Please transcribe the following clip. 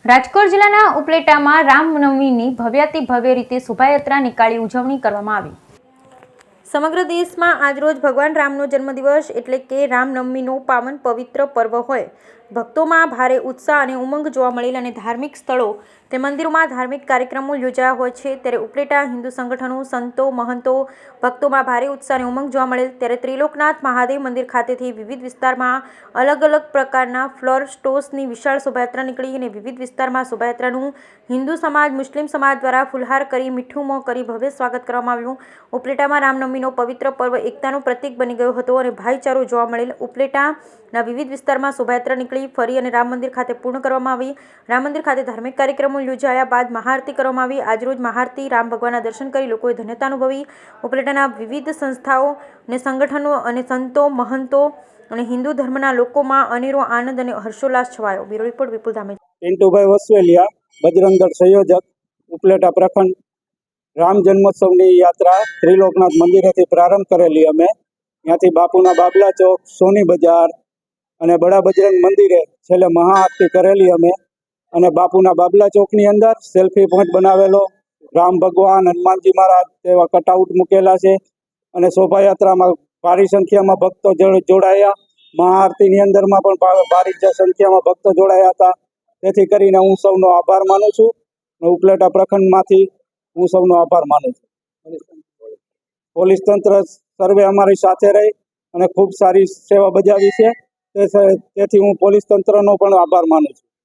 રાજકોટ જિલ્લાના ઉપલેટામાં રામનવમીની ભવ્યાતિ ભવ્ય રીતે શોભાયાત્રા નીકાળી ઉજવણી કરવામાં આવી। સમગ્ર દેશમાં આજરોજ ભગવાન રામનો જન્મદિવસ એટલે કે રામનવમીનો પાવન પવિત્ર પર્વ હોય ભક્તોમાં ભારે ઉત્સાહ અને ઉમંગ જોવા મળેલ અને ધાર્મિક સ્થળો તે મંદિરોમાં ધાર્મિક કાર્યક્રમો યોજાયા હોય છે। ત્યારે ઉપલેટા હિન્દુ સંગઠનો, સંતો, મહંતો, ભક્તોમાં ભારે ઉત્સાહ અને ઉમંગ જોવા મળેલ। ત્યારે ત્રિલોકનાથ મહાદેવ મંદિર ખાતેથી વિવિધ વિસ્તારમાં અલગ અલગ પ્રકારના ફ્લોર સ્ટોસની વિશાળ શોભાયાત્રા નીકળી અને વિવિધ વિસ્તારમાં શોભાયાત્રાનું હિન્દુ સમાજ, મુસ્લિમ સમાજ દ્વારા ફુલહાર કરી મીઠું મોં કરી ભવ્ય સ્વાગત કરવામાં આવ્યું। ઉપલેટામાં રામનવમીનો પવિત્ર પર્વ એકતાનું પ્રતીક બની ગયો હતો અને ભાઈચારો જોવા મળેલ। ઉપલેટાના વિવિધ વિસ્તારમાં શોભાયાત્રા નીકળી ફરી અને રામ મંદિર ખાતે પૂર્ણ કરવામાં આવી। રામ મંદિર ખાતે ધાર્મિક કાર્યક્રમો યોજાયા બાદ મહાઆરતી કરવામાં આવી। આજરોજ મહાઆરતી રામ ભગવાનના દર્શન કરી લોકોએ ધન્યતા અનુભવી। ઉપલેટાના વિવિધ સંસ્થાઓ અને સંગઠનો અને સંતો, મહંતો અને હિન્દુ ધર્મના લોકોમાં અનેરો આનંદ અને હર્ષોલ્લાસ છવાયો। બ્યુરો રિપોર્ટ વિપુલ ધામેચા। પિન્ટુભાઈ વસવેલિયા, બજરંગ દળ સંયોજક, ઉપલેટા પ્રખંડ। રામ જન્મોત્સવની યાત્રા ત્રિલોકનાથ મંદિરેથી પ્રારંભ કરેલી અમે ત્યાંથી બાપુના બાબલા ચોક, સોની બજાર અને બડા બજરંગ મંદિરે છેલ્લે મહાઆરતી કરેલી અમે અને બાપુના બાબલા ચોકની અંદર સેલ્ફી પોઈન્ટ બનાવેલો, રામ ભગવાન, હનુમાનજી મહારાજ તેવા કટઆઉટ મૂકેલા છે અને શોભાયાત્રામાં ભારી સંખ્યામાં ભક્તો જોડાયા। મહાઆરતીની અંદરમાં પણ ભારી સંખ્યામાં ભક્તો જોડાયા હતા। તેથી કરીને હું સૌનો આભાર માનું છું। ઉપલેટા પ્રખંડમાંથી હું સૌનો આભાર માનું છું। પોલીસ તંત્ર સર્વે અમારી સાથે રહી અને ખૂબ સારી સેવા બજાવી છે, તેથી હું પોલીસ તંત્રનો પણ આભાર માનું છું।